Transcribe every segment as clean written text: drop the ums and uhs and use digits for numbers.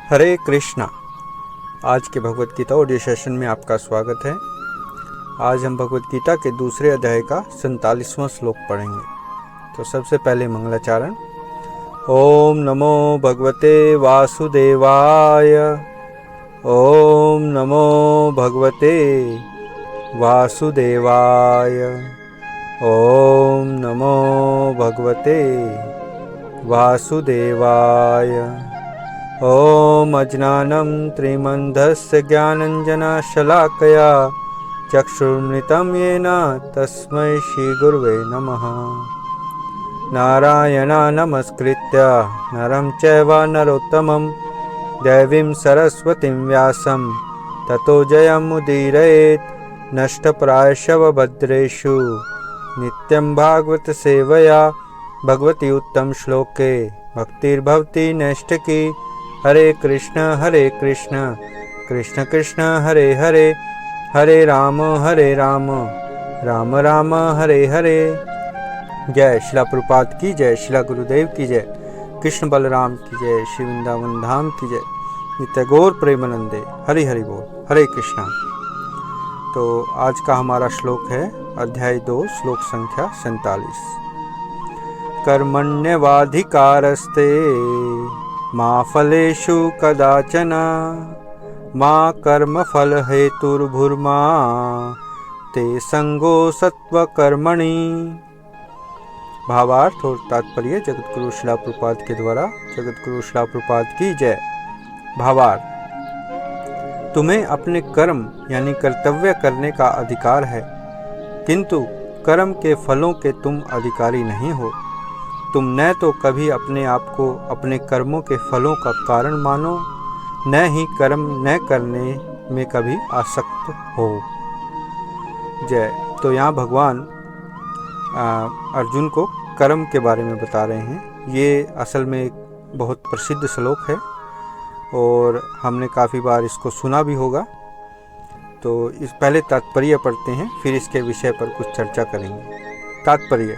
हरे कृष्णा। आज के Bhagavad Gita audio session में आपका स्वागत है। आज हम भगवत गीता के दूसरे अध्याय का 47वां श्लोक पढ़ेंगे। तो सबसे पहले मंगलाचरण। ओम नमो भगवते वासुदेवाय। ओम नमो भगवते वासुदेवाय। ओम नमो भगवते वासुदेवाय। ओम अज्ञानं त्रिमन्धस्य ज्ञानञ्जनशलाकया चक्षुर्मृतं येन तस्मै श्रीगुरवे नमः। नारायणं नमस्कृत्य नरं चैव नरोत्तमं देवीं सरस्वतीं व्यासं ततो जयमुदीरयेत्। नष्टप्रायशवभद्रेषु नित्यं भागवत सेवया भगवती उत्तम श्लोके भक्तिर्भवति नैष्ठिकी। हरे कृष्ण कृष्ण कृष्ण हरे हरे, हरे राम राम राम हरे हरे। जय शिला प्रभुपाद की जय, शिला गुरुदेव की जय, कृष्ण बलराम की जय, श्री वृंदावन धाम की जय, नित्य गौर प्रेमानंदे। हरि हरि बोल। हरे कृष्णा। तो आज का हमारा श्लोक है अध्याय 2 श्लोक संख्या 47। कर्मण्यवाधिकारस्ते मा फलेषु कदाचन मा कर्मफल हेतुर्भुर्मा ते संगो सत्वकर्मणि। भावार्थ और तात्पर्य जगतगुरु शिला प्रभुपाद के द्वारा। जगतगुरु शिला प्रभुपाद की जय। भावार्थ, तुम्हें अपने कर्म यानी कर्तव्य करने का अधिकार है, किंतु कर्म के फलों के तुम अधिकारी नहीं हो। तुम न तो कभी अपने आप को अपने कर्मों के फलों का कारण मानो, न ही कर्म न करने में कभी आसक्त हो। जय। तो यहाँ भगवान अर्जुन को कर्म के बारे में बता रहे हैं। ये असल में एक बहुत प्रसिद्ध श्लोक है और हमने काफ़ी बार इसको सुना भी होगा। तो इस पहले तात्पर्य पढ़ते हैं, फिर इसके विषय पर कुछ चर्चा करेंगे। तात्पर्य,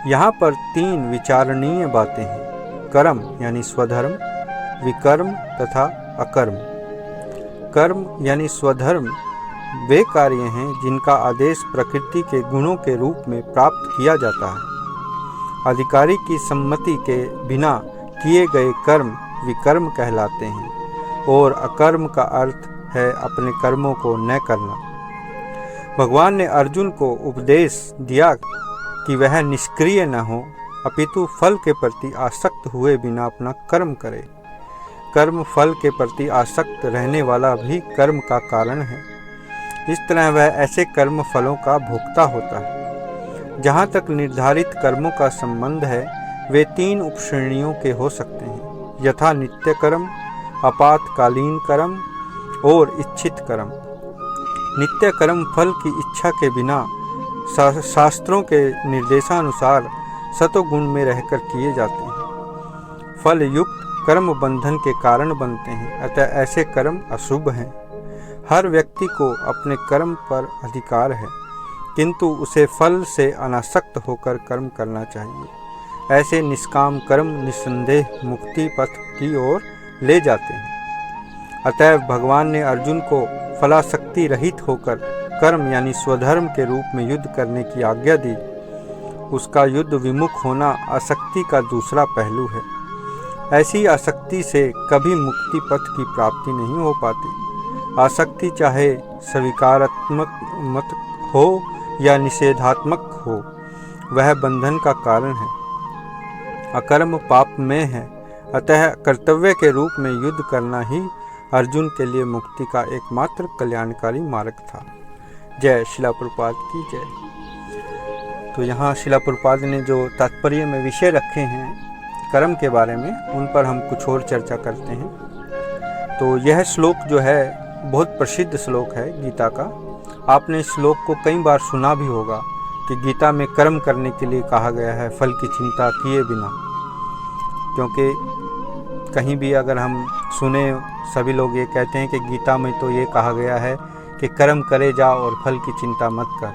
यहाँ पर 3 विचारणीय बातें हैं। कर्म यानी स्वधर्म, विकर्म तथा अकर्म। कर्म यानी स्वधर्म वे कार्य हैं जिनका आदेश प्रकृति के गुणों के रूप में प्राप्त किया जाता है। अधिकारी की सम्मति के बिना किए गए कर्म विकर्म कहलाते हैं और अकर्म का अर्थ है अपने कर्मों को न करना। भगवान ने अर्जुन को उपदेश दिया कि वह निष्क्रिय न हो, अपितु फल के प्रति आसक्त हुए बिना अपना कर्म करे। कर्म फल के प्रति आसक्त रहने वाला भी कर्म का कारण है। इस तरह वह ऐसे कर्म फलों का भोक्ता होता है। जहाँ तक निर्धारित कर्मों का संबंध है, वे 3 उपश्रेणियों के हो सकते हैं, यथा नित्य कर्म, आपातकालीन कर्म और इच्छित कर्म। नित्य कर्म फल की इच्छा के बिना शास्त्रों के निर्देशानुसार सतोगुण में रहकर किए जाते हैं। फल युक्त कर्म बंधन के कारण बनते हैं, अतः ऐसे कर्म अशुभ हैं। हर व्यक्ति को अपने कर्म पर अधिकार है, किंतु उसे फल से अनासक्त होकर कर्म करना चाहिए। ऐसे निष्काम कर्म निस्संदेह मुक्ति पथ की ओर ले जाते हैं। अतः भगवान ने अर्जुन को फलासक्ति रहित होकर कर्म यानी स्वधर्म के रूप में युद्ध करने की आज्ञा दी। उसका युद्ध विमुख होना आसक्ति का दूसरा पहलू है। ऐसी आसक्ति से कभी मुक्ति पथ की प्राप्ति नहीं हो पाती। आसक्ति चाहे स्वीकारात्मक हो या निषेधात्मक हो, वह बंधन का कारण है। अकर्म पाप में है, अतः कर्तव्य के रूप में युद्ध करना ही अर्जुन के लिए मुक्ति का एकमात्र कल्याणकारी मार्ग था। जय शिला प्रभुपाद की जय। तो यहाँ शिला प्रभुपाद ने जो तात्पर्य में विषय रखे हैं कर्म के बारे में, उन पर हम कुछ और चर्चा करते हैं। तो यह श्लोक जो है बहुत प्रसिद्ध श्लोक है गीता का। आपने इस श्लोक को कई बार सुना भी होगा कि गीता में कर्म करने के लिए कहा गया है, फल की चिंता किए बिना। क्योंकि कहीं भी अगर हम सुने, सभी लोग ये कहते हैं कि गीता में तो ये कहा गया है कि कर्म करे जा और फल की चिंता मत कर।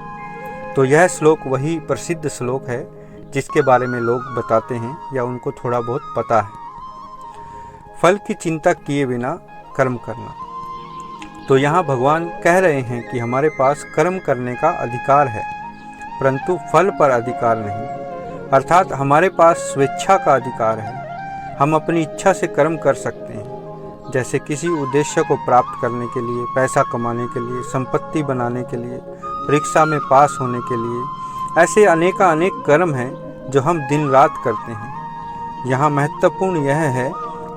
तो यह श्लोक वही प्रसिद्ध श्लोक है जिसके बारे में लोग बताते हैं या उनको थोड़ा बहुत पता है। फल की चिंता किए बिना कर्म करना। तो यहाँ भगवान कह रहे हैं कि हमारे पास कर्म करने का अधिकार है, परंतु फल पर अधिकार नहीं। अर्थात हमारे पास स्वेच्छा का अधिकार है। हम अपनी इच्छा से कर्म कर सकते हैं, जैसे किसी उद्देश्य को प्राप्त करने के लिए, पैसा कमाने के लिए, संपत्ति बनाने के लिए, परीक्षा में पास होने के लिए। ऐसे अनेक कर्म हैं जो हम दिन रात करते हैं। यहाँ महत्वपूर्ण यह है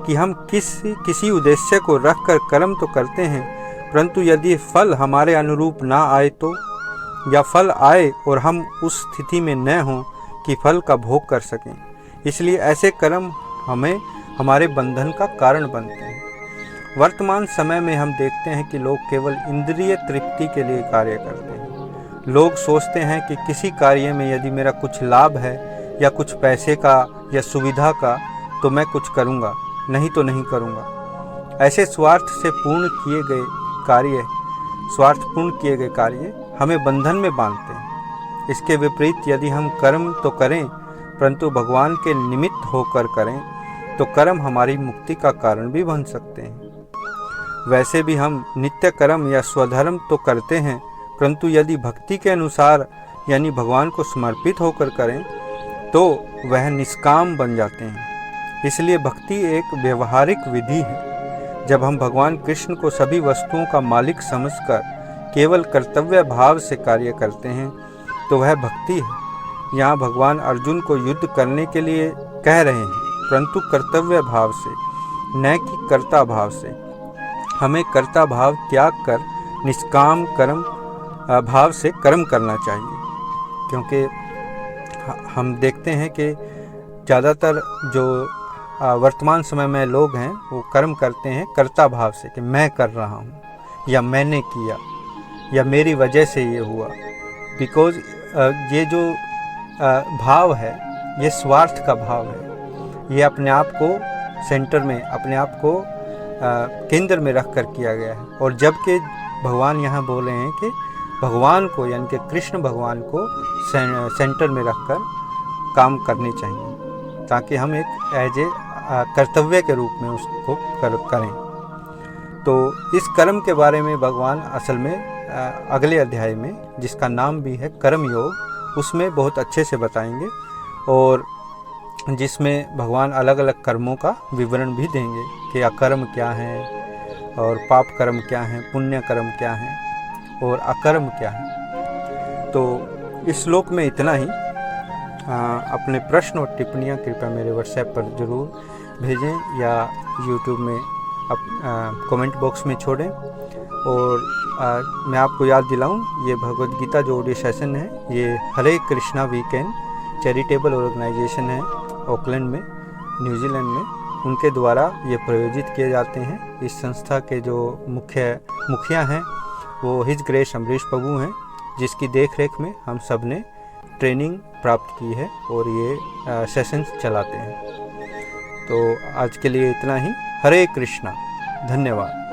कि हम किसी उद्देश्य को रख कर कर्म तो करते हैं, परंतु यदि फल हमारे अनुरूप ना आए तो, या फल आए और हम उस स्थिति में न हों कि फल का भोग कर सकें, इसलिए ऐसे कर्म हमें हमारे बंधन का कारण बनते हैं। वर्तमान समय में हम देखते हैं कि लोग केवल इंद्रिय तृप्ति के लिए कार्य करते हैं। लोग सोचते हैं कि किसी कार्य में यदि मेरा कुछ लाभ है या कुछ पैसे का या सुविधा का, तो मैं कुछ करूँगा, नहीं तो नहीं करूँगा। ऐसे स्वार्थपूर्ण किए गए कार्य हमें बंधन में बांधते हैं। इसके विपरीत यदि हम कर्म तो करें, परंतु भगवान के निमित्त होकर करें, तो कर्म हमारी मुक्ति का कारण भी बन सकते हैं। वैसे भी हम नित्य कर्म या स्वधर्म तो करते हैं, परंतु यदि भक्ति के अनुसार यानी भगवान को समर्पित होकर करें, तो वह निष्काम बन जाते हैं। इसलिए भक्ति एक व्यवहारिक विधि है। जब हम भगवान कृष्ण को सभी वस्तुओं का मालिक समझकर केवल कर्तव्य भाव से कार्य करते हैं, तो वह भक्ति है। यहाँ भगवान अर्जुन को युद्ध करने के लिए कह रहे हैं, परंतु कर्तव्य भाव से, न कि कर्ता भाव से। हमें कर्ता भाव त्याग कर निष्काम कर्म भाव से कर्म करना चाहिए, क्योंकि हम देखते हैं कि ज़्यादातर जो वर्तमान समय में लोग हैं वो कर्म करते हैं कर्ता भाव से, कि मैं कर रहा हूँ या मैंने किया या मेरी वजह से ये हुआ। बिकॉज़ ये जो भाव है ये स्वार्थ का भाव है। ये अपने आप को सेंटर में, अपने आप को केंद्र में रख कर किया गया है। और जबकि भगवान यहाँ बोल रहे हैं कि भगवान को यानी कि कृष्ण भगवान को सेंटर में रखकर काम करने चाहिए, ताकि हम एक एज ए कर्तव्य के रूप में उसको करें। तो इस कर्म के बारे में भगवान असल में अगले अध्याय में, जिसका नाम भी है कर्म योग, उसमें बहुत अच्छे से बताएंगे, और जिसमें भगवान अलग अलग कर्मों का विवरण भी देंगे कि अकर्म क्या है और पाप कर्म क्या है, पुण्य कर्म क्या है और अकर्म क्या है। तो इस श्लोक में इतना ही। अपने प्रश्न और टिप्पणियाँ कृपया मेरे व्हाट्सएप पर ज़रूर भेजें या यूट्यूब में कमेंट बॉक्स में छोड़ें। और मैं आपको याद दिलाऊं, ये भगवद गीता जो ऑडियो सेशन है, ये हरे कृष्णा वीकेंड चैरिटेबल ऑर्गेनाइजेशन है ऑकलैंड में, न्यूजीलैंड में, उनके द्वारा ये प्रायोजित किए जाते हैं। इस संस्था के जो मुखिया हैं वो हिज ग्रेस अमरीश प्रभु हैं, जिसकी देखरेख में हम सब ने ट्रेनिंग प्राप्त की है और ये सेशंस चलाते हैं। तो आज के लिए इतना ही। हरे कृष्णा, धन्यवाद।